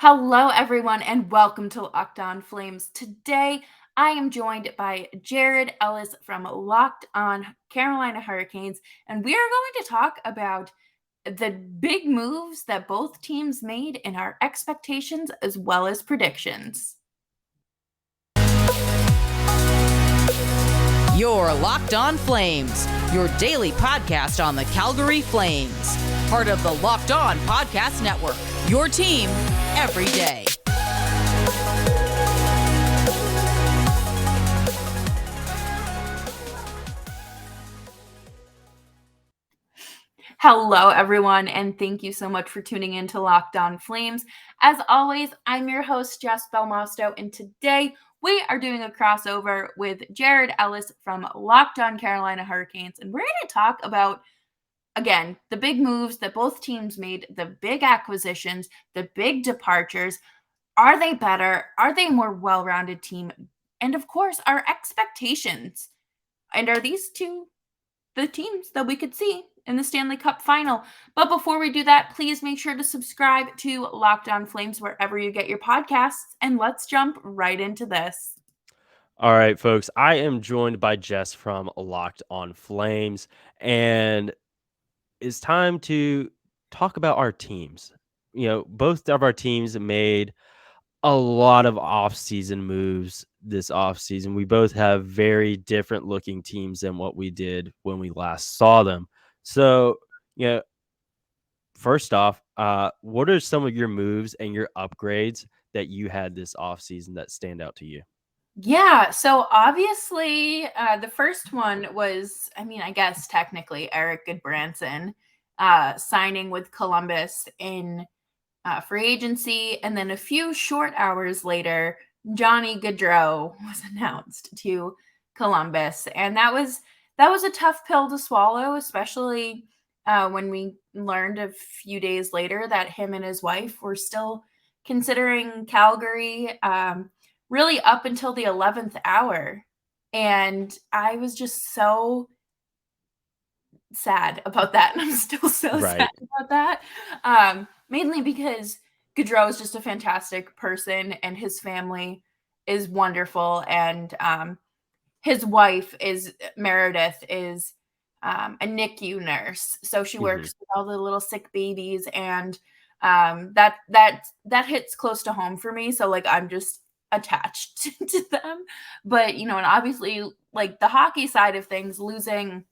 Hello, everyone, and welcome to Locked On Flames. Today, I am joined by Jared Ellis from Locked On Carolina Hurricanes, and we are going to talk about the big moves that both teams made in our expectations as well as predictions. You're Locked On Flames, your daily podcast on the Calgary Flames. Part of the Locked On Podcast Network, your team every day. Hello, everyone, and thank you so much for tuning in to Locked On Flames. As always, I'm your host, Jess Belmosto, and today we are doing a crossover with Jared Ellis from Locked On Carolina Hurricanes, and we're going to talk about, again, the big moves that both teams made, the big acquisitions, the big departures. Are they better? Are they a more well-rounded team? And of course, our expectations. And are these two the teams that we could see in the Stanley Cup final? But before we do that, please make sure to subscribe to Locked On Flames wherever you get your podcasts. And let's jump right into this. All right, folks, I am joined by Jess from Locked On Flames, and it's time to talk about our teams. Both of our teams made a lot of off-season moves this off-season. We both have very different looking teams than what we did when we last saw them. So, first off, what are some of your moves and your upgrades that you had this off-season that stand out to you? Yeah, so obviously, the first one was, I guess technically Eric Goodbranson signing with Columbus in free agency, and then a few short hours later, Johnny Gaudreau was announced to Columbus, and that was a tough pill to swallow, especially when we learned a few days later that him and his wife were still considering Calgary. Really up until the 11th hour. And I was just so sad about that. And I'm still so sad about that. Mainly because Gaudreau is just a fantastic person and his family is wonderful. And his wife is Meredith is a NICU nurse. So she works with all the little sick babies, and that hits close to home for me. So like I'm just attached to them. But and obviously like the hockey side of things, losing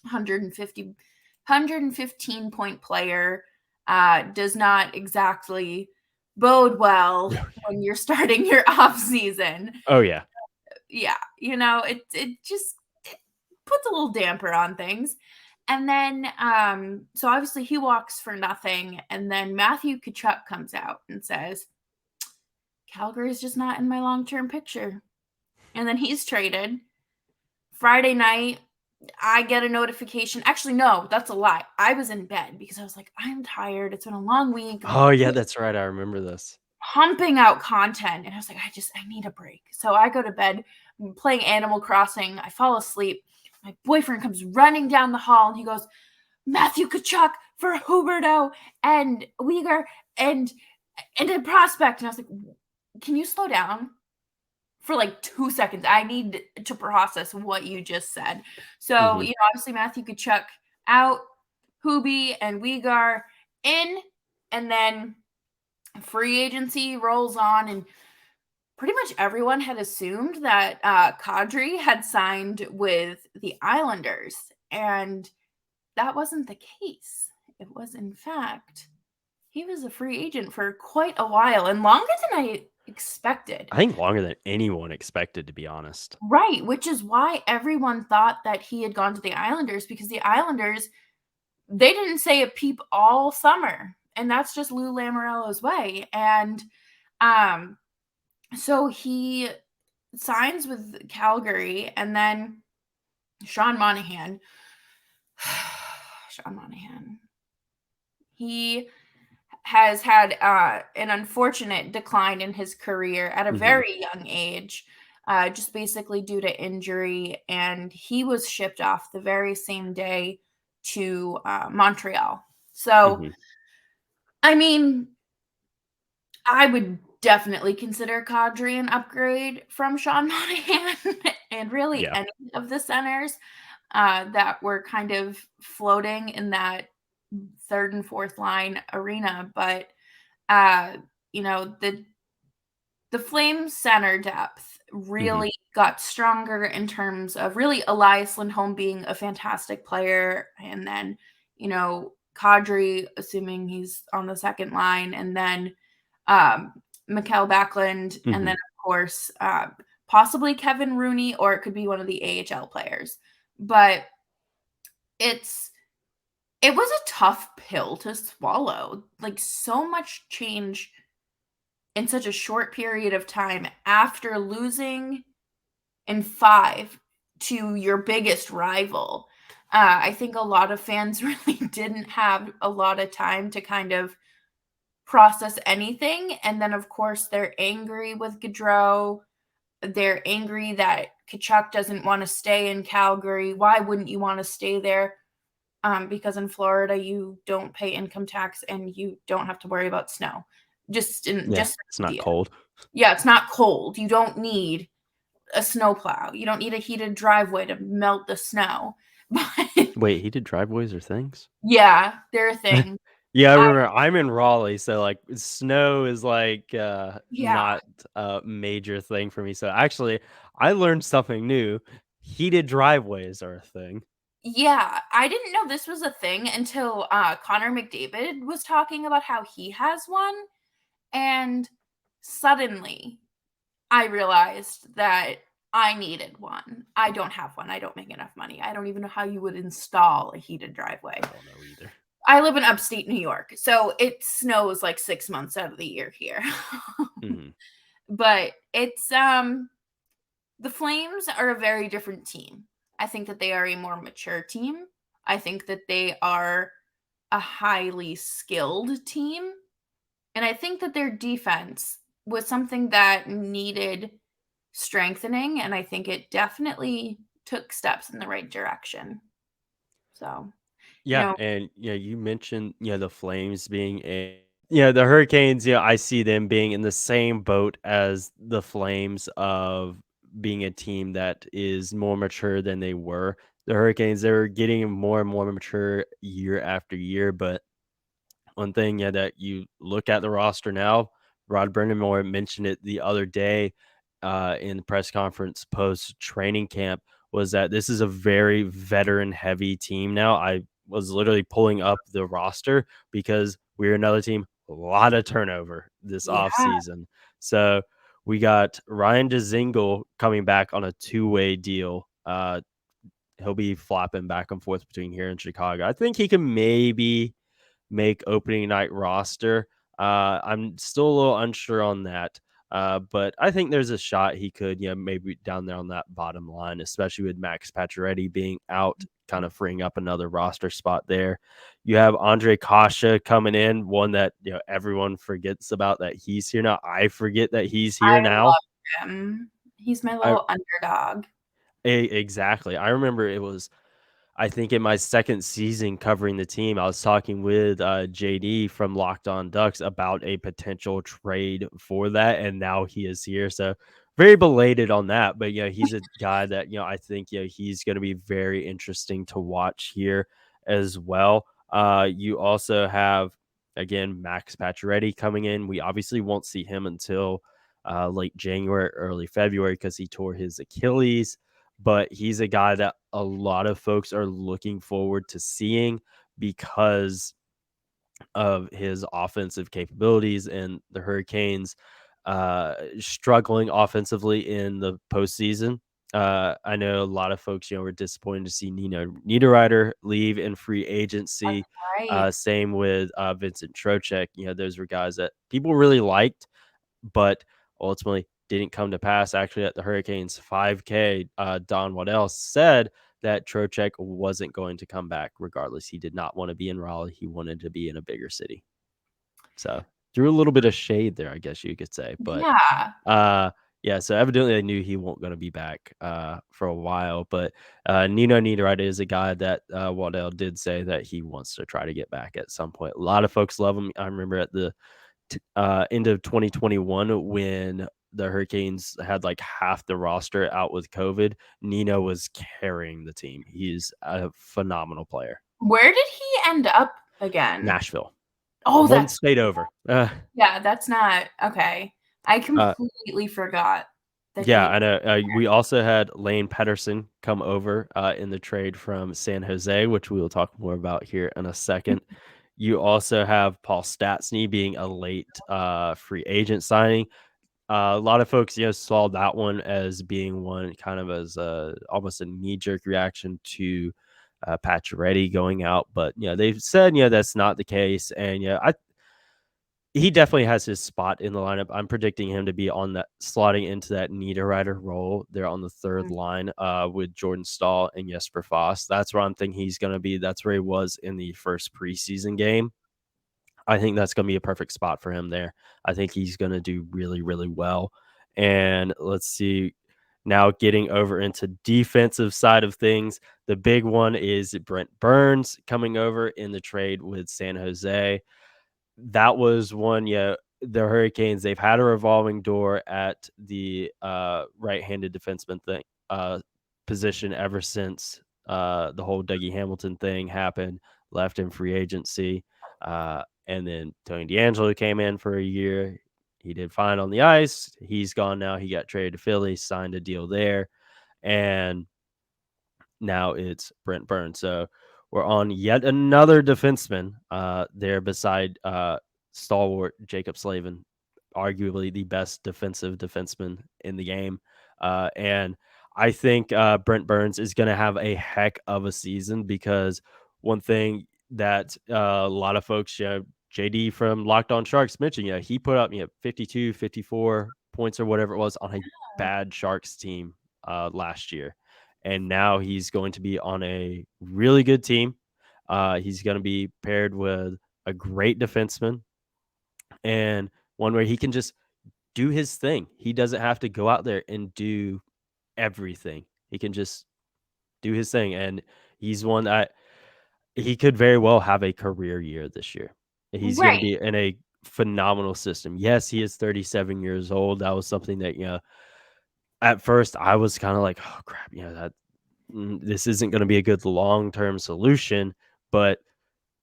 115 point player does not exactly bode well when you're starting your off season. Oh yeah. Yeah, it just puts a little damper on things. And then so obviously he walks for nothing, and then Matthew Tkachuk comes out and says, Calgary is just not in my long-term picture. And then he's traded. Friday night, I get a notification. Actually, no, that's a lie. I was in bed because I was like, I'm tired. It's been a long week. Oh, yeah, that's right. I remember this. Pumping out content. And I was like, I need a break. So I go to bed, I'm playing Animal Crossing. I fall asleep. My boyfriend comes running down the hall and he goes, Matthew Tkachuk for Huberdeau and Uyghur and a prospect. And I was like, can you slow down for like 2 seconds? I need to process what you just said. So, obviously Matthew Tkachuk out, Hubie and Uyghur in, and then free agency rolls on, and pretty much everyone had assumed that Kadri had signed with the Islanders, and that wasn't the case. It was, in fact, he was a free agent for quite a while, and longer than I expected. I think longer than anyone expected, to be honest. Right, which is why everyone thought that he had gone to the Islanders, because the Islanders, they didn't say a peep all summer, and that's just Lou Lamoriello's way. And so he signs with Calgary, and then Sean Monahan, he has had an unfortunate decline in his career at a very young age, just basically due to injury. And he was shipped off the very same day to Montreal. So, I mean, I would definitely consider Kadri an upgrade from Sean Monahan and really Yeah. any of the centers that were kind of floating in that third and fourth line arena. But the Flames center depth Mhm. really got stronger in terms of really Elias Lindholm being a fantastic player, and then Kadri, assuming he's on the second line, and then Mikkel Backlund, and then Mhm. of course possibly Kevin Rooney, or it could be one of the AHL players. But it was a tough pill to swallow. Like, so much change in such a short period of time after losing in 5 to your biggest rival. I think a lot of fans really didn't have a lot of time to kind of process anything, and then, of course, they're angry with Gaudreau. They're angry that Tkachuk doesn't wanna stay in Calgary. Why wouldn't you wanna stay there? Because in Florida, you don't pay income tax and you don't have to worry about snow. Just Yeah, an it's not idea. cold. Yeah, it's not cold. You don't need a snowplow. You don't need a heated driveway to melt the snow. But Wait, heated driveways or things? yeah, they're a thing. Yeah, I I remember I'm in Raleigh, so, like, snow is, like, Yeah. not a major thing for me, so, actually, I learned something new. Heated driveways are a thing. Yeah, I didn't know this was a thing until, Connor McDavid was talking about how he has one, and suddenly I realized that I needed one. I don't have one. I don't make enough money. I don't even know how you would install a heated driveway. I don't know either. I live in upstate New York, so it snows like 6 months out of the year here. Mhm. But the Flames are a very different team. I think that they are a more mature team. I think that they are a highly skilled team, and I think that their defense was something that needed strengthening, and I think it definitely took steps in the right direction. So, you Yeah, know and, you mentioned, the Flames being the Hurricanes, I see them being in the same boat as the Flames of being a team that is more mature than they were. The Hurricanes, they're getting more and more mature year after year, but one thing, that you look at the roster now, Rod Brind'Amour mentioned it the other day, in the press conference post training camp, was that this is a very veteran heavy team now. I was literally pulling up the roster because we're another team, a lot of turnover this Yeah, offseason. So we got Ryan Dezingle coming back on a two-way deal. He'll be flopping back and forth between here and Chicago. I think he can maybe make opening night roster. I'm still a little unsure on that. But I think there's a shot he could, maybe down there on that bottom line, especially with Max Pacioretty being out, kind of freeing up another roster spot there. You have Andre Kasha coming in, one that everyone forgets about that he's here now. I forget that he's here I now. love him. He's my I little underdog. exactly. I remember it was I think in my second season covering the team, I was talking with JD from Locked On Ducks about a potential trade for that, and now he is here. So very belated on that, but he's a guy that I think he's going to be very interesting to watch here as well. You also have again Max Pacioretty coming in. We obviously won't see him until late January, early February because he tore his Achilles, but he's a guy that a lot of folks are looking forward to seeing because of his offensive capabilities and the Hurricanes struggling offensively in the postseason. I know a lot of folks, were disappointed to see Nino Niederreiter leave in free agency. Right. Same with Vincent Trocheck. Those were guys that people really liked, but ultimately didn't come to pass. Actually, at the Hurricanes 5K, Don Waddell said that Trocheck wasn't going to come back regardless. He did not want to be in Raleigh. He wanted to be in a bigger city. So threw a little bit of shade there, I guess you could say. But Yeah. yeah, so evidently they knew he won't going to be back for a while. But Nino Niederreiter is a guy that Waddell did say that he wants to try to get back at some point. A lot of folks love him. I remember at the end of 2021 when the Hurricanes had like half the roster out with COVID, Nino was carrying the team. He's a phenomenal player. Where did he end up again? Nashville. Oh, One that's state over. yeah, that's not okay. I completely forgot that Yeah, he. I know. We also had Lane Pedersen come over in the trade from San Jose, which we will talk more about here in a second. You also have Paul Statzny being a late free agent signing. A lot of folks, saw that one as being one kind of as almost a knee jerk reaction to Pacharetti going out, but they've said that's not the case, and he definitely has his spot in the lineup. I'm predicting him to be on that slotting into that Niederreiter role there on the third line with Jordan Stahl and Jesper Foss. That's where I'm thinking he's going to be. That's where he was in the first preseason game. I think that's going to be a perfect spot for him there. I think he's going to do really, really well. And let's see. Now getting over into defensive side of things, the big one is Brent Burns coming over in the trade with San Jose. That was one, the Hurricanes, they've had a revolving door at the right-handed defenseman position ever since the whole Dougie Hamilton thing happened, left in free agency. And then Tony DeAngelo came in for a year. He did fine on the ice. He's gone now. He got traded to Philly, signed a deal there. And now it's Brent Burns. So we're on yet another defenseman there beside stalwart Jacob Slavin, arguably the best defensive defenseman in the game. And I think Brent Burns is going to have a heck of a season because one thing that a lot of folks, JD from Locked On Sharks mentioned, he put up 52, 54 points or whatever it was on a bad Sharks team last year. And now he's going to be on a really good team. He's going to be paired with a great defenseman and one where he can just do his thing. He doesn't have to go out there and do everything. He can just do his thing. And he's one that he could very well have a career year this year. He's going to Right. be in a phenomenal system. Yes, he is 37 years old. That was something that, at first I was kind of like, oh crap, this isn't going to be a good long-term solution, but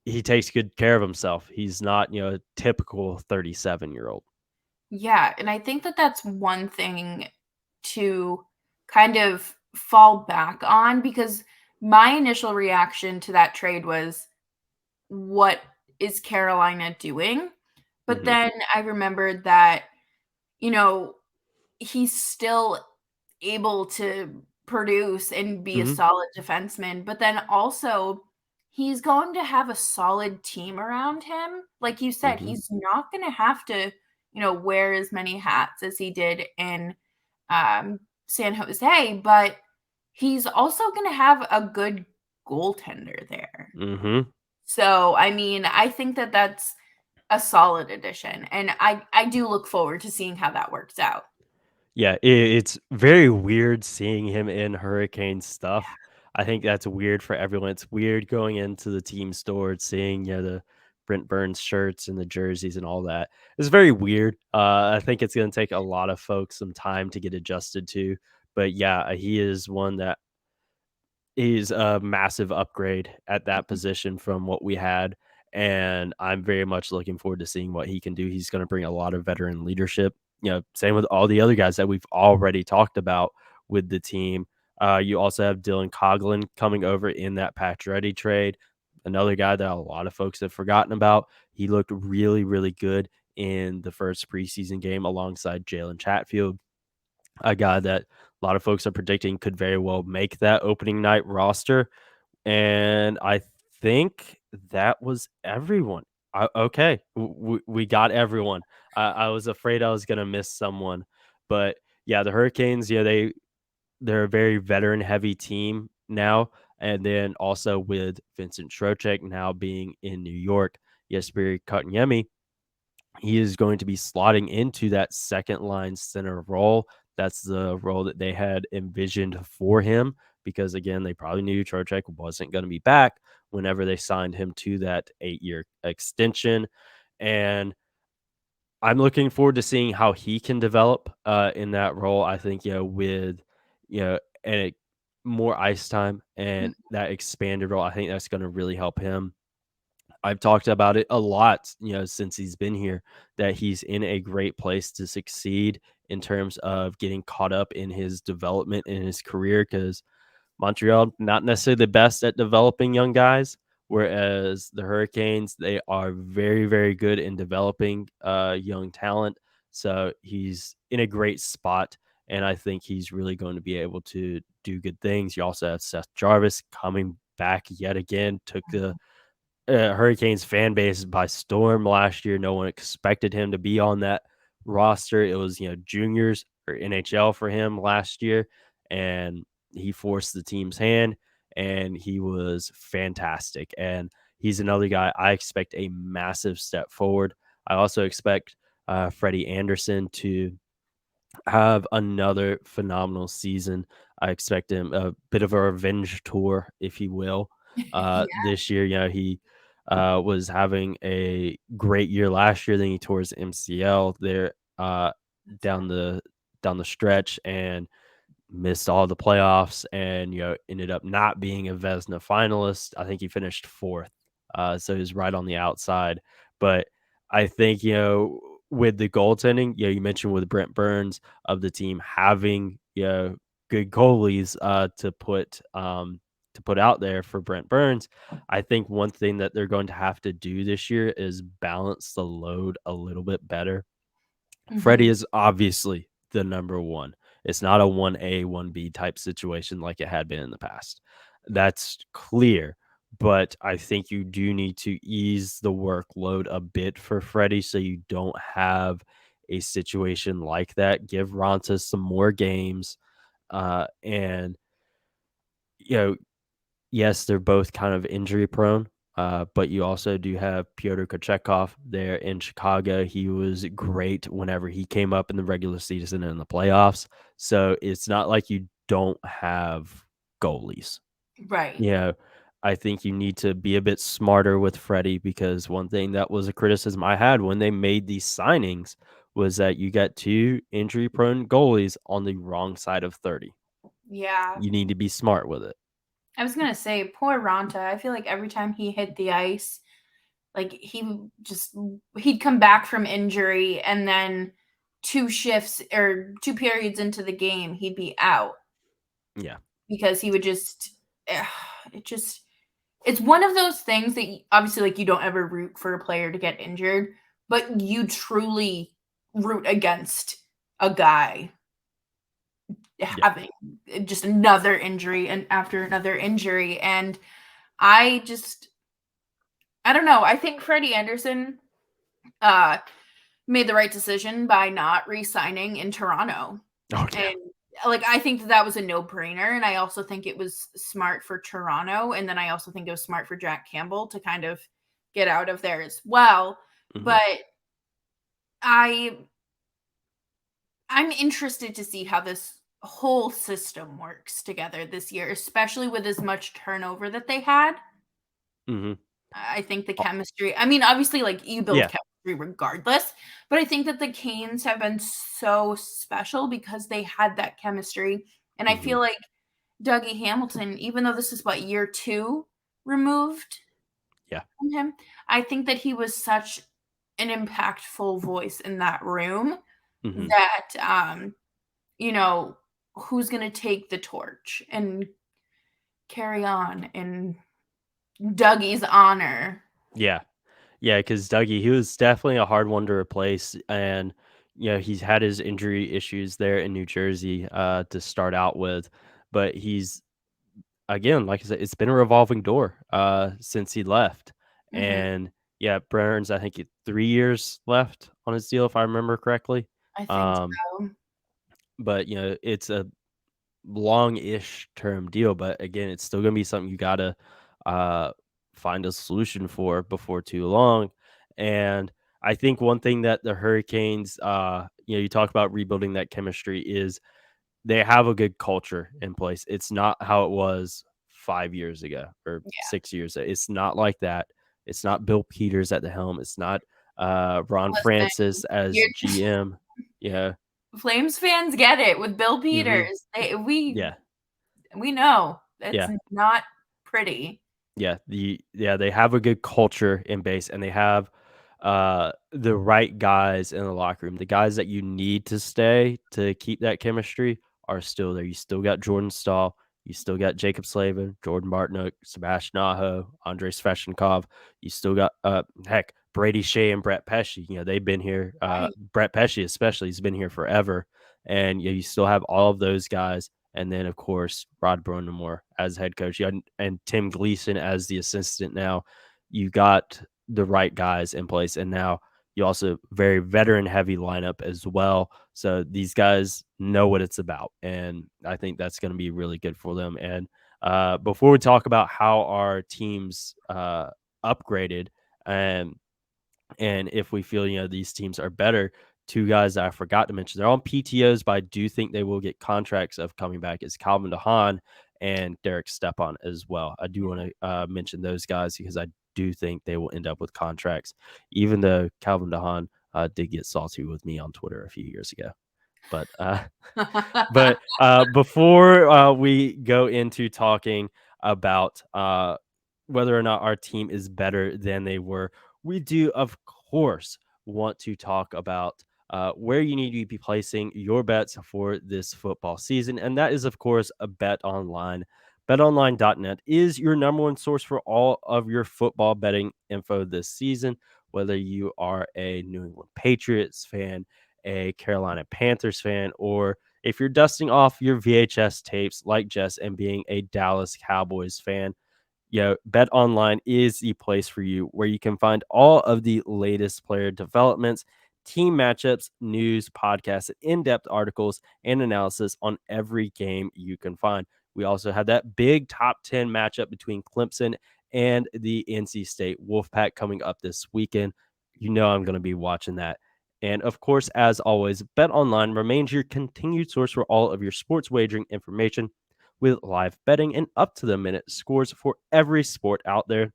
he takes good care of himself. He's not, a typical 37-year-old. Yeah, and I think that that's one thing to kind of fall back on because my initial reaction to that trade was, what is Carolina doing? But then I remembered that, he's still able to produce and be a solid defenseman, but then also he's going to have a solid team around him. Like you said, he's not going to have to, wear as many hats as he did in San Jose, but he's also going to have a good goaltender there. So, I mean, I think that that's a solid addition, and I do look forward to seeing how that works out. Yeah, it's very weird seeing him in Hurricane stuff. I think that's weird for everyone. It's weird going into the team store and seeing the Brent Burns shirts and the jerseys and all that. It's very weird. I think it's going to take a lot of folks some time to get adjusted to. But yeah, he is one that is a massive upgrade at that position from what we had. And I'm very much looking forward to seeing what he can do. He's going to bring a lot of veteran leadership. Same with all the other guys that we've already talked about with the team. You also have Dylan Coughlin coming over in that Pacharetti trade. Another guy that a lot of folks have forgotten about. He looked really, really good in the first preseason game alongside Jalen Chatfield, a guy that a lot of folks are predicting could very well make that opening night roster. And I think that was everyone. Okay, we got everyone. I was afraid I was going to miss someone. But yeah, the Hurricanes, they're a very veteran heavy team now. And then also with Vincent Trocheck now being in New York, Jesper Kotkaniemi, he is going to be slotting into that second line center role. That's the role that they had envisioned for him because, again, they probably knew Trocheck wasn't going to be back whenever they signed him to that 8-year extension. And I'm looking forward to seeing how he can develop in that role. I think, with, and more ice time and that expanded role, I think that's going to really help him. I've talked about it a lot, since he's been here, that he's in a great place to succeed in terms of getting caught up in his development in his career, because Montreal, not necessarily the best at developing young guys, whereas the Hurricanes, they are very, very good in developing young talent. So he's in a great spot, and I think he's really going to be able to do good things. You also have Seth Jarvis coming back yet again, took the Hurricanes fan base by storm last year. No one expected him to be on that roster. It was, juniors or NHL for him last year, and he forced the team's hand, and he was fantastic. And he's another guy I expect a massive step forward. I also expect Freddie Anderson to have another phenomenal season. I expect him a bit of a revenge tour, if you will, Yeah. this year. He was having a great year last year. Then he tore his MCL there down the stretch and missed all the playoffs, and ended up not being a Vezina finalist. I think he finished fourth, so he's right on the outside. But I think with the goaltending, you mentioned with Brent Burns of the team having good goalies to put out there for Brent Burns. I think one thing that they're going to have to do this year is balance the load a little bit better. Freddie is obviously the number one. It's not a 1A, 1B type situation like it had been in the past. That's clear. But I think you do need to ease the workload a bit for Freddie so you don't have a situation like that. Give Ronta some more games. And, yes, they're both kind of injury prone. But you also do have Pyotr Kochetkov there in Chicago. He was great whenever he came up in the regular season and in the playoffs. So it's not like you don't have goalies. Right. I think you need to be a bit smarter with Freddie, because one thing that was a criticism I had when they made these signings was that you got two injury-prone goalies on the wrong side of 30. Yeah. You need to be smart with it. I was gonna say, poor Ronta. I feel like every time he hit the ice, like he'd come back from injury, and then 2 shifts or 2 periods into the game, he'd be out. Yeah. Because he would it's one of those things that obviously, like, you don't ever root for a player to get injured, but you truly root against a guy having just another injury and after another injury. And I don't know. I think Freddie Anderson made the right decision by not re-signing in Toronto. Oh, yeah. And like, I think that was a no-brainer, and I also think it was smart for Toronto, and then I also think it was smart for Jack Campbell to kind of get out of there as well. But I'm interested to see how this whole system works together this year, especially with as much turnover that they had. I think the chemistry, I mean, obviously, like, you build chemistry regardless, but I think that the Canes have been so special because they had that chemistry. And I feel like Dougie Hamilton, even though this is year 2 removed from him, I think that he was such an impactful voice in that room that, who's going to take the torch and carry on in Dougie's honor. Yeah, because Dougie, he was definitely a hard one to replace, and he's had his injury issues there in New Jersey to start out with, but he's, again, like I said, it's been a revolving door since he left, and Burns, I think 3 years left on his deal if I remember correctly. I think so. But it's a long-ish term deal, but again, it's still gonna be something you gotta find a solution for before too long. And I think one thing that the Hurricanes, you talk about rebuilding that chemistry, is they have a good culture in place. It's not how it was 5 years ago or 6 years ago. It's not like that. It's not Bill Peters at the helm. It's not Ron Listen, Francis as you're GM. Yeah. Flames fans get it with Bill Mhm. Peters. Yeah. We know it's Yeah. not pretty. Yeah, they have a good culture in base, and they have the right guys in the locker room. The guys that you need to stay to keep that chemistry are still there. You still got Jordan Stahl, you still got Jacob Slavin, Jordan Bartnook, Sebastian Aho, Andrei Sveshnikov. You still got heck, Brady Shea and Brett Pesce. They've been here. Right. Brett Pesce especially has been here forever, and you still have all of those guys. And then, of course, Rod Brundamore as head coach, and Tim Gleason as the assistant. Now, you got the right guys in place, and now you also very veteran heavy lineup as well. So these guys know what it's about, and I think that's going to be really good for them. And before we talk about how our teams upgraded, and if we feel, these teams are better, two guys that I forgot to mention, they're on PTOs, but I do think they will get contracts of coming back, is Calvin DeHaan and Derek Stepan as well. I do want to mention those guys because I do think they will end up with contracts, even though Calvin DeHaan did get salty with me on Twitter a few years ago. But before we go into talking about whether or not our team is better than they were, we do, of course, want to talk about where you need to be placing your bets for this football season. And that is, of course, a Bet Online. BetOnline.net is your number one source for all of your football betting info this season. Whether you are a New England Patriots fan, a Carolina Panthers fan, or if you're dusting off your VHS tapes like Jess and being a Dallas Cowboys fan, Bet Online is the place for you, where you can find all of the latest player developments, team matchups, news, podcasts, and in-depth articles and analysis on every game you can find. We also have that big top 10 matchup between Clemson and the NC State Wolfpack coming up this weekend. I'm going to be watching that. And of course, as always, Bet Online remains your continued source for all of your sports wagering information, with live betting and up to the minute scores for every sport out there.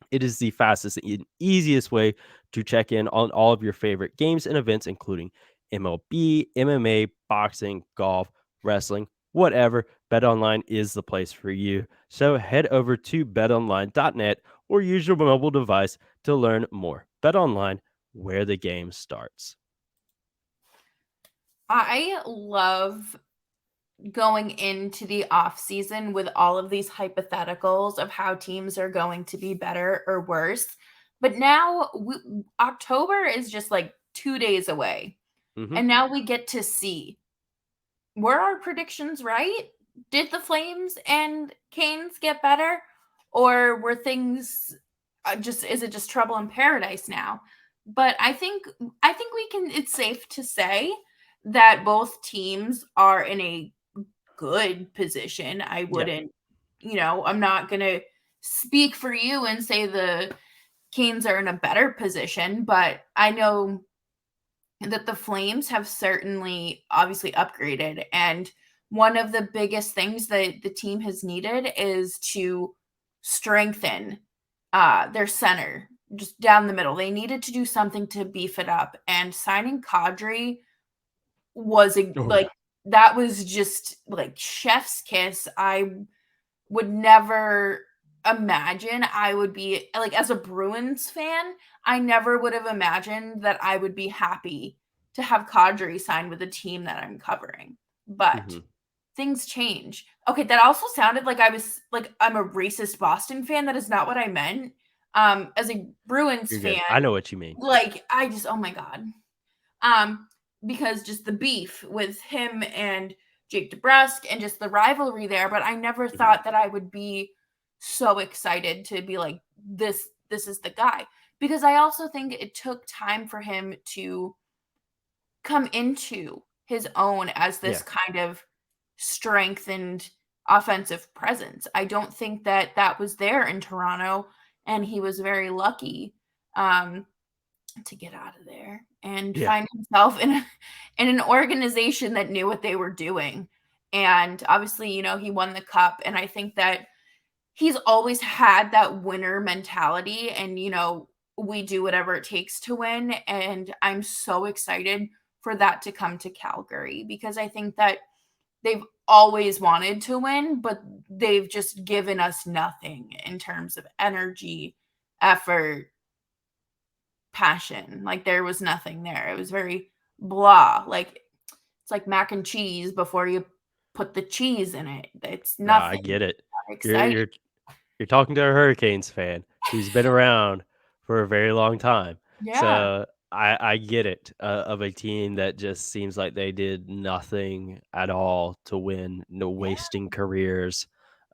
It is the fastest and easiest way to check in on all of your favorite games and events, including MLB, MMA, boxing, golf, wrestling, whatever. BetOnline is the place for you. So head over to betonline.net or use your mobile device to learn more. BetOnline, where the game starts. I love going into the off season with all of these hypotheticals of how teams are going to be better or worse. But now October is just like 2 days away. Mm-hmm. And now we get to see, were our predictions right? Did the Flames and Canes get better, or were things is it just trouble in paradise now? But I think it's safe to say that both teams are in a good position. I wouldn't, I'm not going to speak for you and say the Canes are in a better position, but I know that the Flames have certainly obviously upgraded. And one of the biggest things that the team has needed is to strengthen their center just down the middle. They needed to do something to beef it up. And signing Kadri was that was just like chef's kiss. I would never imagine I would be like, as a Bruins fan, I never would have imagined that I would be happy to have Kadri sign with a team that I'm covering. But things change. Okay, that also sounded like I was like I'm a racist Boston fan. That is not what I meant. As a Bruins fan, I know what you mean. Like I just, oh my God. Because just the beef with him and Jake DeBrusk and just the rivalry there, but I never thought that I would be so excited to be like, this is the guy. Because I also think it took time for him to come into his own as this kind of strengthened offensive presence. I don't think that was there in Toronto, and he was very lucky to get out of there and find himself in an organization that knew what they were doing. And obviously, he won the cup, and I think that he's always had that winner mentality. And, we do whatever it takes to win. And I'm so excited for that to come to Calgary, because I think that they've always wanted to win, but they've just given us nothing in terms of energy, effort, passion. Like, there was nothing there. It was very blah. Like, it's like mac and cheese before you put the cheese in it. It's No, I nothing get it. You're exciting. you're you're talking to a Hurricanes fan who's been around for a very long time. Yeah. So I get it, of a team that just seems like they did nothing at all to win, no Yeah. wasting careers.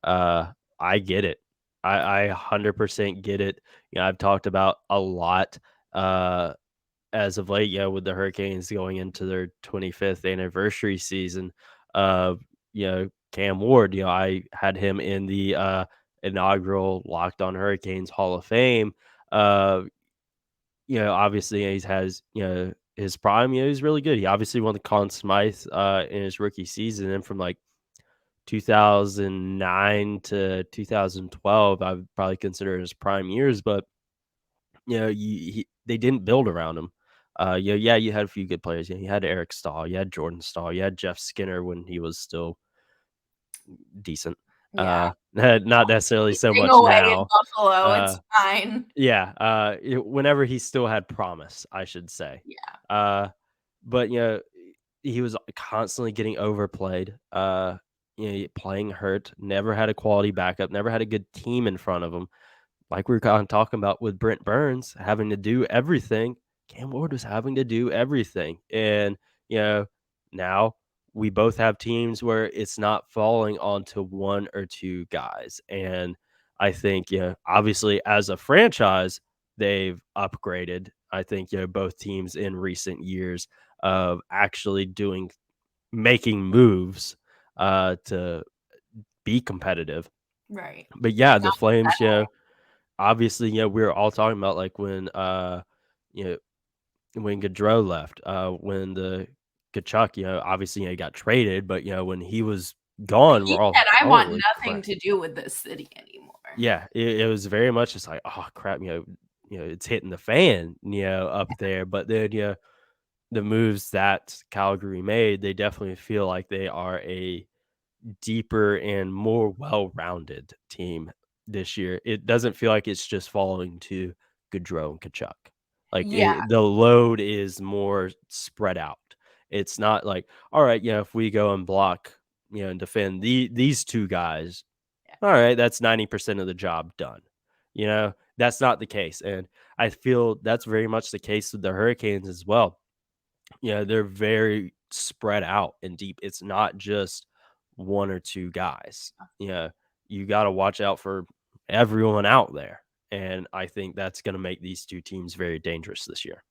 Uh, I get it. I 100% get it. I've talked about a lot, uh, as of late, with the Hurricanes going into their 25th anniversary season of, Cam Ward. I had him in the inaugural Locked On Hurricanes Hall of Fame. Uh, obviously he's has, his prime, he's really good. He obviously won the Conn Smythe in his rookie season, and from like 2009 to 2012, I would probably consider his prime years, but they didn't build around him. Yeah, you had a few good players. You had Eric Stahl, you had Jordan Stahl, you had Jeff Skinner when he was still decent. Yeah. Not necessarily so Staying much away in now. Buffalo. Uh, It's fine. yeah, whenever he still had promise, I should say. Yeah. Uh, but he was constantly getting overplayed. Playing hurt. Never had a quality backup. Never had a good team in front of him. Like we were kind of talking about with Brent Burns having to do everything, Cam Ward was having to do everything. And, now we both have teams where it's not falling onto one or two guys. And I think, obviously as a franchise, they've upgraded. I think, both teams in recent years of actually making moves to be competitive. Right. But yeah, the Not Flames, that. obviously, we were all talking about like when you know, when Gaudreau left, when the Kachuk, obviously he got traded, but when he was gone, He we're all said, "I want holy nothing crap. to do with this city anymore." Yeah, it was very much just like, oh crap, it's hitting the fan, up there. But then the moves that Calgary made, they definitely feel like they are a deeper and more well-rounded team this year. It doesn't feel like it's just falling to Gaudreau and Kachuk. Like, Yeah. the load is more spread out. It's not like, all right, if we go and block, and defend these two guys, all right, that's 90% of the job done. That's not the case. And I feel that's very much the case with the Hurricanes as well. They're very spread out and deep. It's not just one or two guys. You got to watch out for everyone out there. And I think that's going to make these two teams very dangerous this year.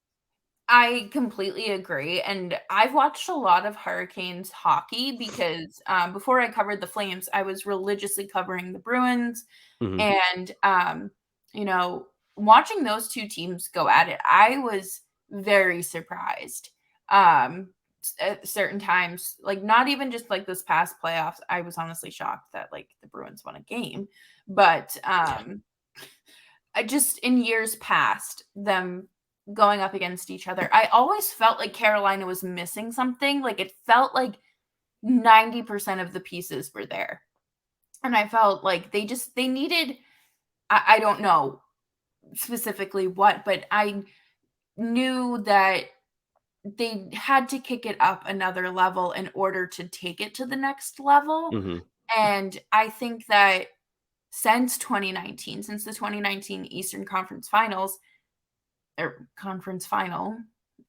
I completely agree, and I've watched a lot of Hurricanes hockey because, before I covered the Flames, I was religiously covering the Bruins, Hmm. and, you know, watching those 2 teams go at it, I was very surprised, at certain times, like, not even just, like, this past playoffs, I was honestly shocked that, like, the Bruins won a game, but, I just in years past, them going up against each other, I always felt like Carolina was missing something. Like, it felt like 90% of the pieces were there. And I felt like they needed, I don't know specifically what, but I knew that they had to kick it up another level in order to take it to the next level. Hmm. And I think that since 2019, since the 2019 Eastern Conference Finals, or conference final,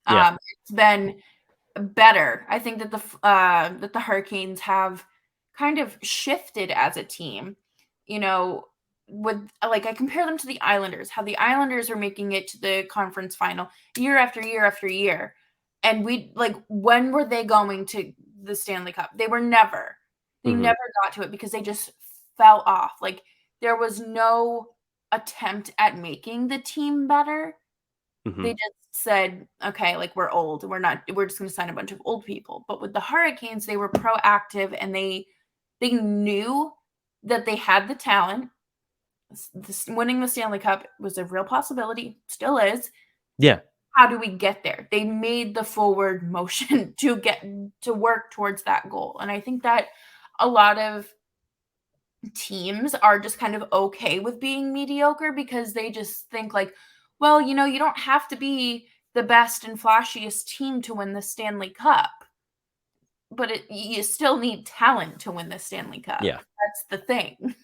Yeah. it's been better. I think that the Hurricanes have kind of shifted as a team. You know, with like I compare them to the Islanders, how the Islanders are making it to the conference final year after year after year. And we like when were they going to the Stanley Cup? They were never. They Hmm. never got to it because they just fell off. Like there was no attempt at making the team better. Hmm. They just said, "Okay, like, we're old. We're just gonna sign a bunch of old people." But with the Hurricanes, they were proactive and they knew that they had the talent. winning the Stanley Cup was a real possibility, still is. Yeah. How do we get there? They made the forward motion to work towards that goal. And I think that a lot of teams are just kind of okay with being mediocre because they just think like, well, you don't have to be the best and flashiest team to win the Stanley Cup. But you still need talent to win the Stanley Cup. Yeah. That's the thing.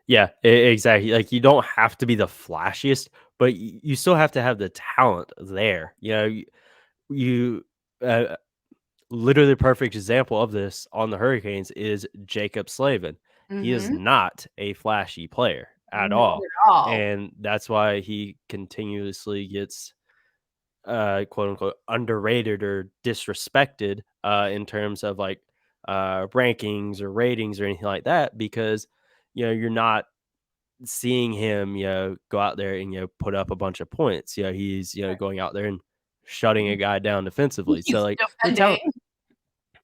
Yeah, exactly. Like, you don't have to be the flashiest, but you still have to have the talent there. You uh, literally the perfect example of this on the Hurricanes is Jacob Slavin. He is Mhm. not a flashy player at Not all, at all. and that's why he continuously gets quote unquote underrated or disrespected in terms of like rankings or ratings or anything like that, because you're not seeing him go out there and put up a bunch of points. He's going out there and shutting a guy down defensively. So He's like the talent, defending.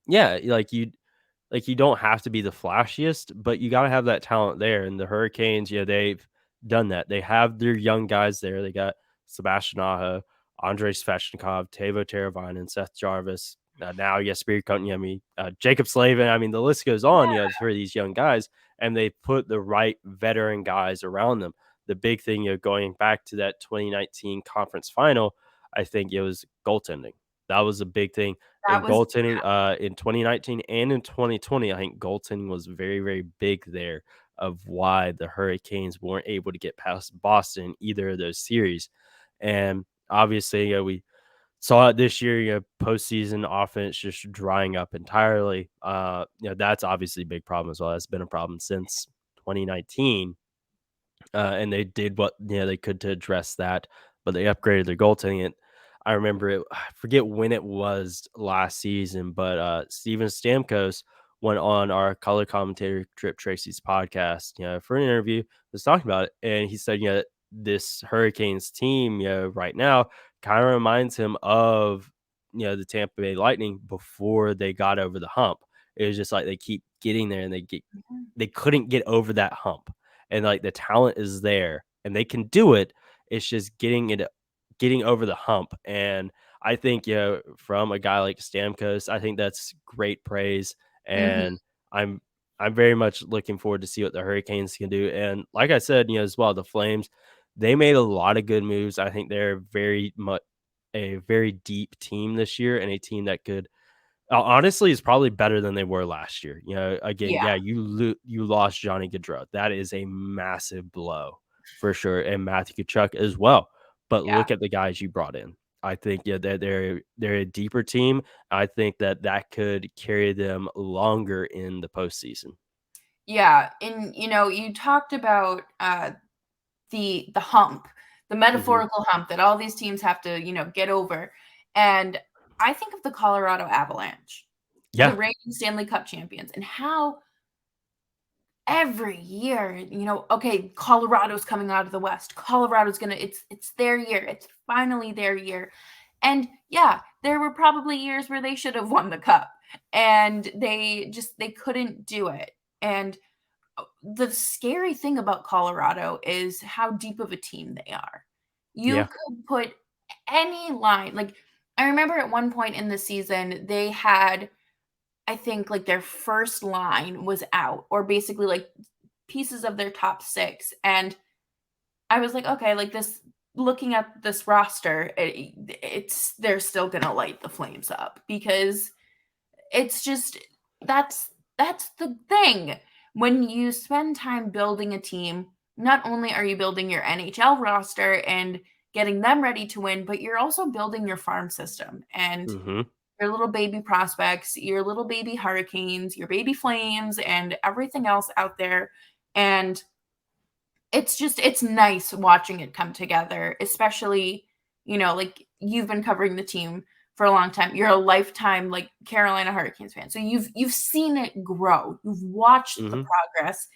yeah, you don't have to be the flashiest, but you got to have that talent there. And the Hurricanes, they've done that. They have their young guys there. They got Sebastian Aho, Andrei Svechnikov, Teuvo Teravainen, Seth Jarvis. Now, Jesper Kotkaniemi, Jacob Slavin. I mean, the list goes on, for these young guys, and they put the right veteran guys around them. The big thing, going back to that 2019 conference final, I think it was goaltending. That was a big thing That in was goaltending in 2019 and in 2020. I think goaltending was very, very big there of why the Hurricanes weren't able to get past Boston in either of those series. And obviously, we saw it this year, postseason offense just drying up entirely. That's obviously a big problem as well. That's been a problem since 2019. And they did what they could to address that, but they upgraded their goaltending. And I remember it. I forget when it was last season, but Steven Stamkos went on our color commentator Trip Tracy's podcast, for an interview. Was talking about it, and he said, this Hurricanes team, right now kind of reminds him of the Tampa Bay Lightning before they got over the hump. It was just like they keep getting there, and they couldn't get over that hump. And like the talent is there and they can do it. It's just getting over the hump. And I think, from a guy like Stamkos, I think that's great praise. Mhm. And I'm very much looking forward to see what the Hurricanes can do. And like I said, as well, the Flames, they made a lot of good moves. I think they're very much a very deep team this year, and a team that could honestly, is probably better than they were last year. Again, Yeah. you lost Johnny Gaudreau. That is a massive blow for sure, and Matthew Tkachuk as well. But Yeah. look at the guys you brought in. I think they're a deeper team. I think that could carry them longer in the postseason. Yeah. And you talked about the hump, the Hmm. metaphorical hump that all these teams have to, get over. And I think of the Colorado Avalanche, the Yeah, reigning Stanley Cup champions, and how every year, okay, Colorado's coming out of the West. Colorado's gonna, it's their year. It's finally their year. And yeah, there were probably years where they should have won the cup and they couldn't do it. And the scary thing about Colorado is how deep of a team they are. You yeah, could put any line, like I remember at one point in the season, they had, I think, like their first line was out, or basically like pieces of their top six. And I was like, okay, like this, looking at this roster, it's they're still gonna light the flames up because it's just that's the thing. When you spend time building a team, not only are you building your NHL roster and getting them ready to win, but you're also building your farm system and hmm your little baby prospects, your little baby hurricanes, your baby flames, and everything else out there. And it's nice watching it come together, especially, like you've been covering the team for a long time. You're a lifetime like Carolina Hurricanes fan. So you've seen it grow. You've watched the hmm progress,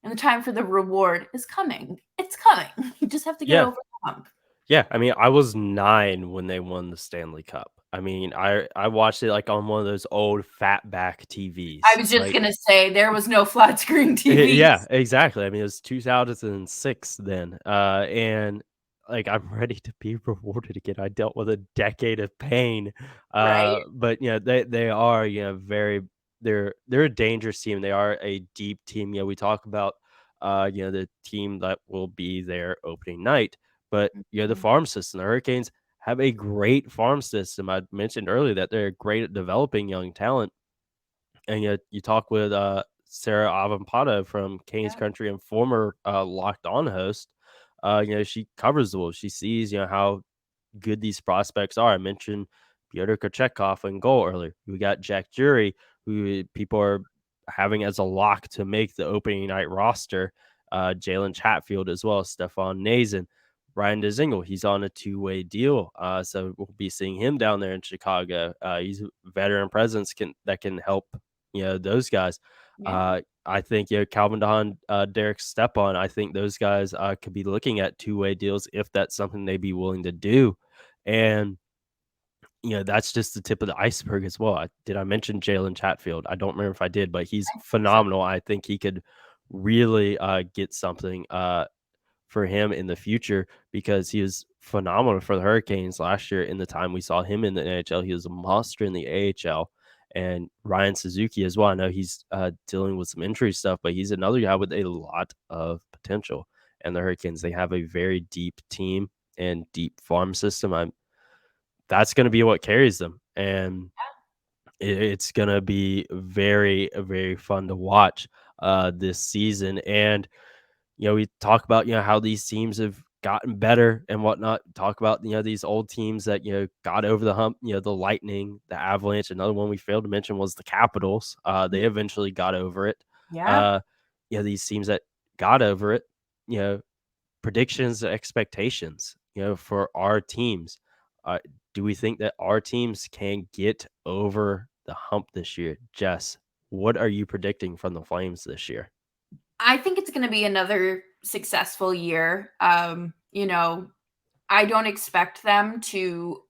and the time for the reward is coming. It's coming. You just have to get yeah, over the hump. yeah. I mean, I was 9 when they won the Stanley Cup. I mean, I watched it like on one of those old fatback TVs. I was just gonna say there was no flat screen TVs. Yeah, exactly. I mean, it was 2006 then, and like I'm ready to be rewarded again. I dealt with a decade of pain, Right. but they are very they're a dangerous team. They are a deep team. We talk about the team that will be there opening night, but the Mhm. farm system. The Hurricanes have a great farm system. I mentioned earlier that they're great at developing young talent. And you talk with Sarah Avampado from Canes Yeah. Country and former Locked On host. She covers the Wolves. She sees how good these prospects are. I mentioned Pyotr Kochetkov in goal earlier. We got Jack Jury, who people are having as a lock to make the opening night roster. Jalen Chatfield as well, Stefan Nazin, Ryan Dezingle. He's on a two-way deal, so we'll be seeing him down there in Chicago. He's a veteran presence that can help those guys. Yeah. I think Calvin Don, Derek Stepan. I think those guys could be looking at two-way deals if that's something they'd be willing to do. And that's just the tip of the iceberg as well. Did I mention Jalen Chatfield? I don't remember if I did, but he's I think so. phenomenal. I think he could really get something for him in the future because he was phenomenal for the Hurricanes last year. In the time we saw him in the NHL, he was a monster in the AHL. And Ryan Suzuki as well. I know he's dealing with some injury stuff, but he's another guy with a lot of potential. And the Hurricanes, they have a very deep team and deep farm system. That's going to be what carries them, and it's going to be very, very fun to watch this season. And we talk about how these teams have gotten better and whatnot. Talk about these old teams that got over the hump. The Lightning, the Avalanche. Another one we failed to mention was the Capitals. They eventually got over it. Yeah. Uh, these teams that got over it. Predictions, expectations. For our teams. Do we think that our teams can get over the hump this year? Jess, what are you predicting from the Flames this year? I think it's going to be another successful year. I don't expect them to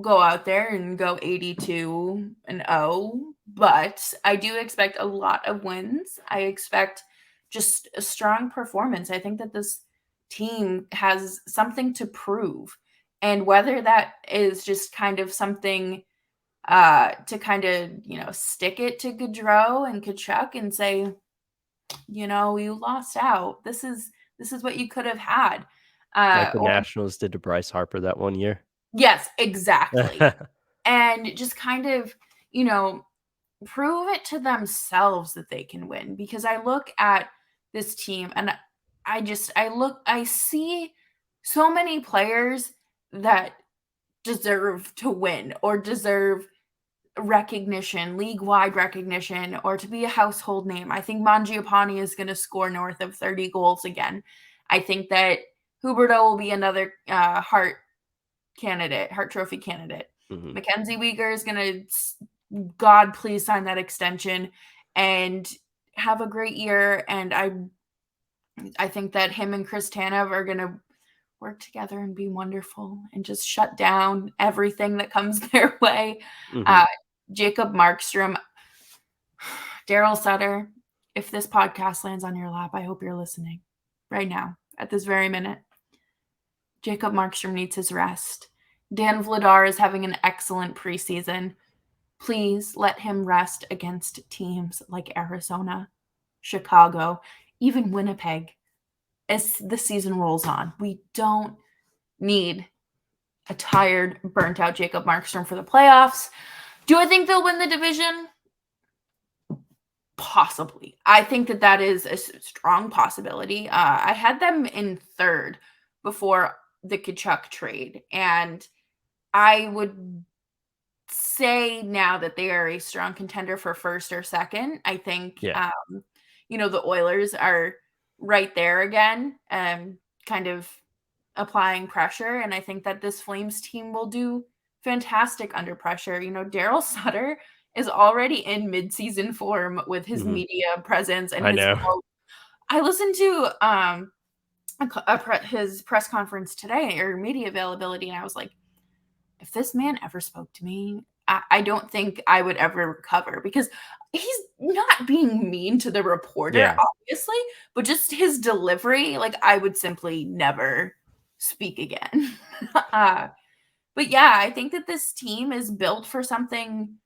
go out there and go 82-0, but I do expect a lot of wins. I expect just a strong performance. I think that this team has something to prove. And whether that is just kind of something to kind of, stick it to Gaudreau and Kachuk and say, you lost out. This is what you could have had. Like the Or Nationals did to Bryce Harper that one year? yes, exactly. And just kind of, prove it to themselves that they can win. Because I look at this team and I see so many players that deserve to win or deserve recognition, league-wide recognition, or to be a household name. I think Mangiapane is going to score north of 30 goals again. I think that Huberdeau will be another Hart Trophy candidate. Mhm. Mackenzie Weegar is going to, God, please sign that extension and have a great year. And I think that him and Chris Tanev are going to work together and be wonderful and just shut down everything that comes their way. Mhm. Jacob Markstrom, Daryl Sutter, if this podcast lands on your lap, I hope you're listening right now at this very minute. Jacob Markstrom needs his rest. Dan Vladar is having an excellent preseason. Please let him rest against teams like Arizona, Chicago, even Winnipeg as the season rolls on. We don't need a tired, burnt-out Jacob Markstrom for the playoffs. Do I think they'll win the division? Possibly. I think that is a strong possibility. I had them in third before the Kachuk trade, and I would say now that they are a strong contender for first or second. I think, Yeah. The Oilers are right there again, kind of applying pressure, and I think that this Flames team will do fantastic under pressure. Daryl Sutter is already in mid-season form with his Mhm. media presence and I his know. quote. I listened to his press conference today or media availability, and I was like, if this man ever spoke to me, I don't think I would ever recover, because he's not being mean to the reporter, Yeah. obviously, but just his delivery, like, I would simply never speak again. But yeah, I think that this team is built for something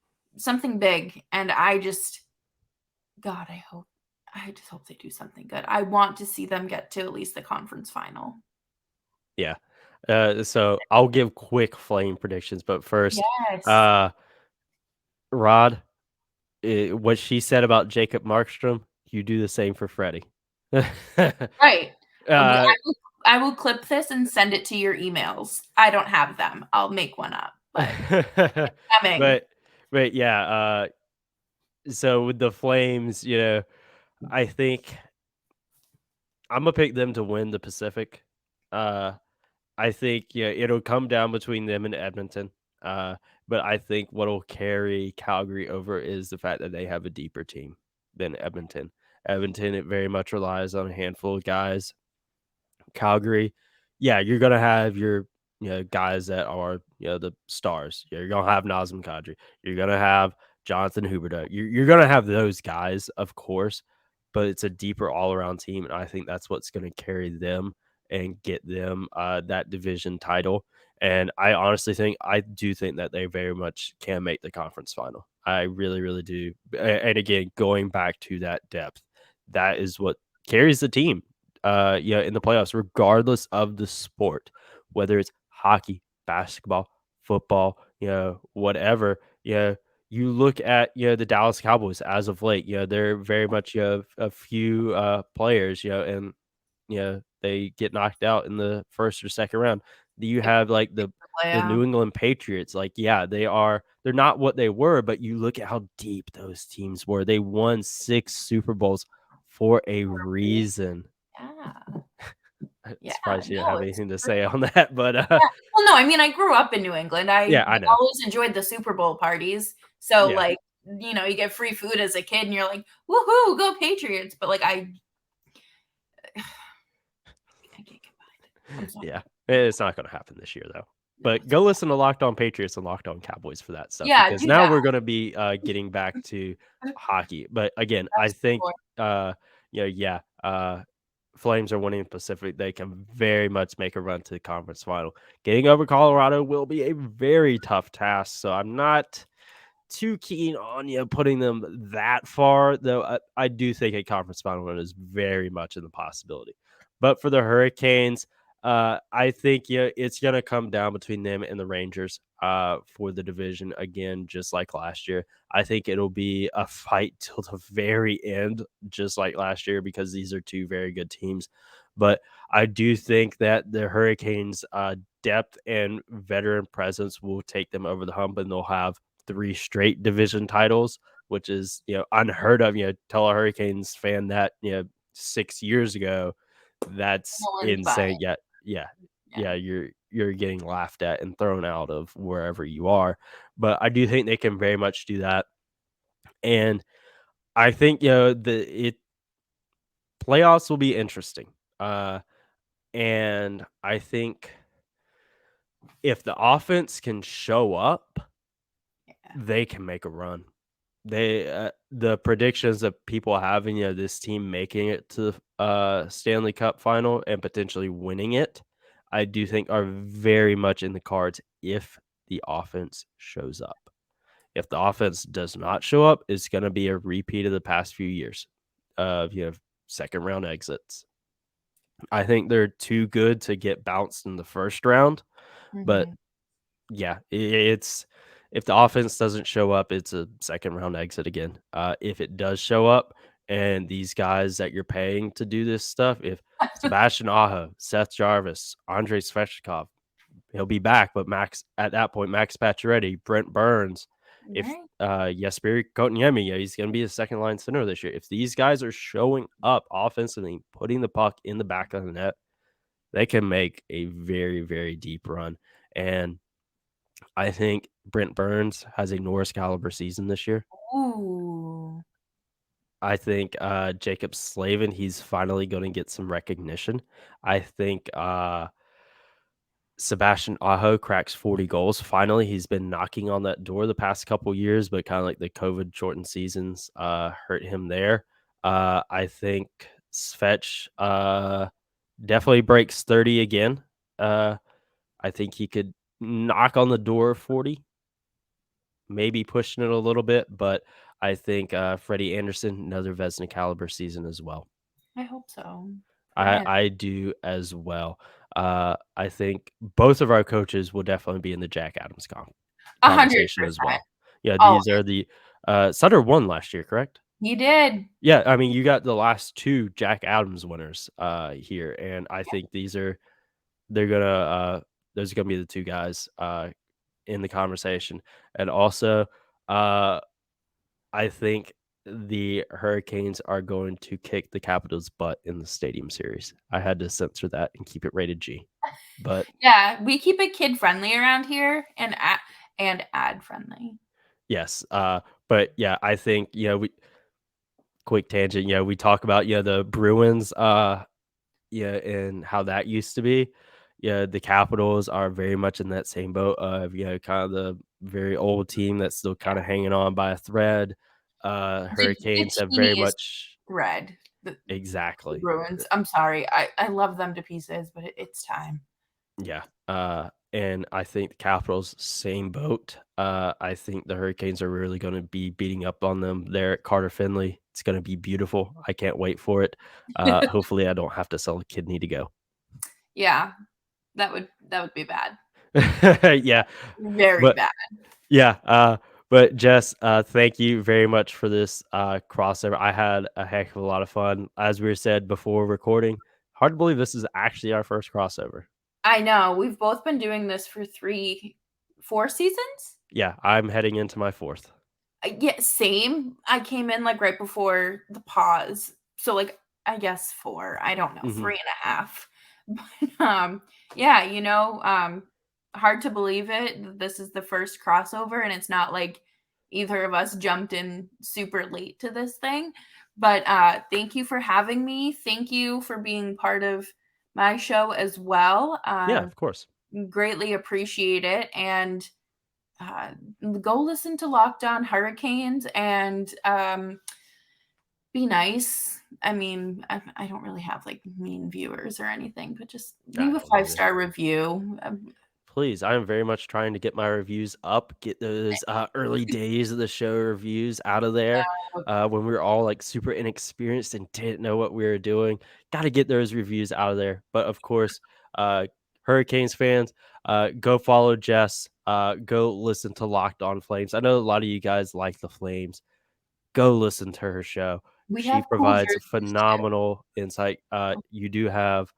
big, and God, I just hope they do something good. I want to see them get to at least the conference final. Yeah. So I'll give quick Flame predictions, but first, Yes. uh, Rod, what she said about Jacob Markstrom, you do the same for Freddie. Right. uh, I will clip this and send it to your emails. I don't have them. I'll make one up, but coming. but but yeah, so with the Flames, I think I'm gonna pick them to win the Pacific. Uh, I think it'll come down between them and Edmonton. Uh, but I think what'll carry Calgary over is the fact that they have a deeper team than Edmonton. Edmonton, it very much relies on a handful of guys. Calgary, yeah, you're gonna have your guys that are the stars. You're gonna have Nazem Kadri. You're gonna have Jonathan Huberdeau. You're gonna have those guys, of course, but it's a deeper all around team, and I think that's what's gonna carry them and get them that division title. And I do think that they very much can make the conference final. I really, really do. And again, going back to that depth, that is what carries the team in the playoffs, regardless of the sport, whether it's hockey, basketball, football, whatever. You look at the Dallas Cowboys as of late. They're very much a few players. And they get knocked out in the first or second round. Do you have like the Yeah. New England Patriots? Like, yeah, they're not what they were, but you look at how deep those teams were. They won 6 Super Bowls for a reason. Yeah. I'm Yeah. surprised you didn't No, have it's anything to true. say on that, but, Yeah. Well, no, I mean, I grew up in New England. yeah, I I know. always enjoyed the Super Bowl parties. So, Yeah. like, you get free food as a kid and you're like, woohoo, go Patriots. But like I can't get behind it. I'm sorry. Yeah. It's not gonna happen this year, though. No, But it's go okay. listen to Locked On Patriots and Locked On Cowboys for that stuff, Yeah, because do now that. we're gonna be, getting back to hockey. But again, I That's think, cool. yeah, Flames are winning the Pacific. They can very much make a run to the conference final. Getting over Colorado will be a very tough task, so I'm not too keen on putting them that far, though. I do think a conference final run is very much in the possibility. But for the Hurricanes, I think it's gonna come down between them and the Rangers for the division again, just like last year. I think it'll be a fight till the very end, just like last year, because these are two very good teams. But I do think that the Hurricanes' depth and veteran presence will take them over the hump, and they'll have 3 straight division titles, which is, unheard of. Tell a Hurricanes fan that, 6 years ago, that's No one's buying insane. it. Yeah, yeah, Yeah. yeah, you're getting laughed at and thrown out of wherever you are. But I do think they can very much do that. And I think, the it playoffs will be interesting. And I think if the offense can show up, Yeah. they can make a run. The predictions that people have in this team making it to the Stanley Cup final and potentially winning it, I do think are very much in the cards if the offense shows up. If the offense does not show up, it's going to be a repeat of the past few years of second round exits. I think they're too good to get bounced in the first round, but Mhm. yeah, it's if the offense doesn't show up, it's a second round exit again. If it does show up and these guys that you're paying to do this stuff, if Sebastian Aho, Seth Jarvis, Andrei Svechnikov, he'll be back, but Max at that point, Max Pacioretty, Brent Burns, if Right. Jesperi Kotkaniemi, he's going to be a second line center this year. If these guys are showing up offensively, putting the puck in the back of the net, they can make a very, very deep run. And I think Brent Burns has a Norris caliber season this year. Ooh. I think Jacob Slavin, he's finally going to get some recognition. I think Sebastian Aho cracks 40 goals. Finally, he's been knocking on that door the past couple years, but kind of like the COVID shortened seasons hurt him there. I think Svetch definitely breaks 30 again. I think he could knock on the door of 40, maybe pushing it a little bit, but I think Freddie Anderson, another Vezina caliber season as well. I hope so. I do as well. I think both of our coaches will definitely be in the Jack Adams 100%. conversation as well. Yeah, Always. these are the Sutter won last year, correct? He did. Yeah, I mean, you got the last two Jack Adams winners here, and I think those are gonna be the two guys in the conversation. And also, I think the Hurricanes are going to kick the Capitals' butt in the Stadium Series. I had to censor that and keep it rated G. But yeah, we keep it kid friendly around here and ad friendly. yes, but yeah, I think we quick tangent. We talk about the Bruins, and how that used to be. Yeah, the Capitals are very much in that same boat of kind of the very old team that's still kind of hanging on by a thread. Hurricanes have very much thread. Exactly. The Bruins. I'm sorry. I love them to pieces, but it's time. Yeah. And I think the Capitals, same boat. I think the Hurricanes are really going to be beating up on them there at Carter Finley. It's going to be beautiful. I can't wait for it. Hopefully I don't have to sell a kidney to go. Yeah. That would be bad. Yeah. Very bad. Yeah. But Jess, thank you very much for this crossover. I had a heck of a lot of fun. As we said before recording, hard to believe this is actually our first crossover. I know. We've both been doing this for 4 seasons? Yeah, I'm heading into my 4th. Yeah, same. I came in like right before the pause. So like I guess 4. I don't know, 3.5. But yeah, hard to believe it. This is the first crossover, and it's not like either of us jumped in super late to this thing. But thank you for having me. Thank you for being part of my show as well. Yeah, of course. Greatly appreciate it. And go listen to Locked On Hurricanes and be nice. I mean, I don't really have like mean viewers or anything, but just leave a 5-star review. Please, I am very much trying to get my reviews up, get those early days of the show reviews out of there when we were all like super inexperienced and didn't know what we were doing. Got to get those reviews out of there. But of course, Hurricanes fans, go follow Jess. Go listen to Locked On Flames. I know a lot of you guys like the Flames. Go listen to her show. She provides phenomenal insight. You do have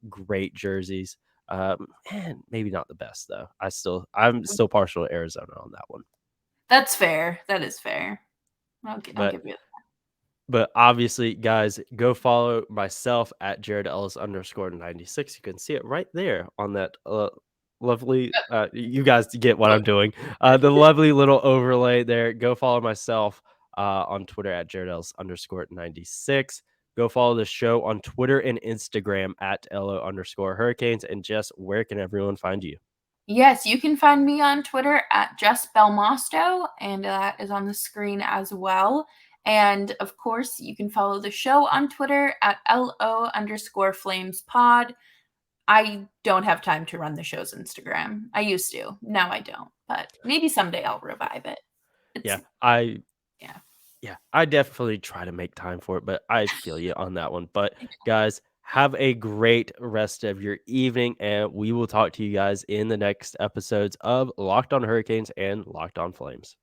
great jerseys. And maybe not the best though. I'm still partial to Arizona on that one. That's fair. That is fair. I'll give you that. But obviously, guys, go follow myself at Jared Ellis _96. You can see it right there on that lovely. You guys get what I'm doing. The lovely little overlay there. Go follow myself on Twitter at Jared Ellis _96. Go follow the show on Twitter and Instagram at LO_Hurricanes. And Jess, where can everyone find you? Yes, you can find me on Twitter at Jess Belmosto, and that is on the screen as well. And of course, you can follow the show on Twitter at LO_FlamesPod. I don't have time to run the show's Instagram. I used to. Now I don't. But maybe someday I'll revive it. Yeah, I definitely try to make time for it, but I feel you on that one. But guys, have a great rest of your evening, and we will talk to you guys in the next episodes of Locked On Hurricanes and Locked On Flames.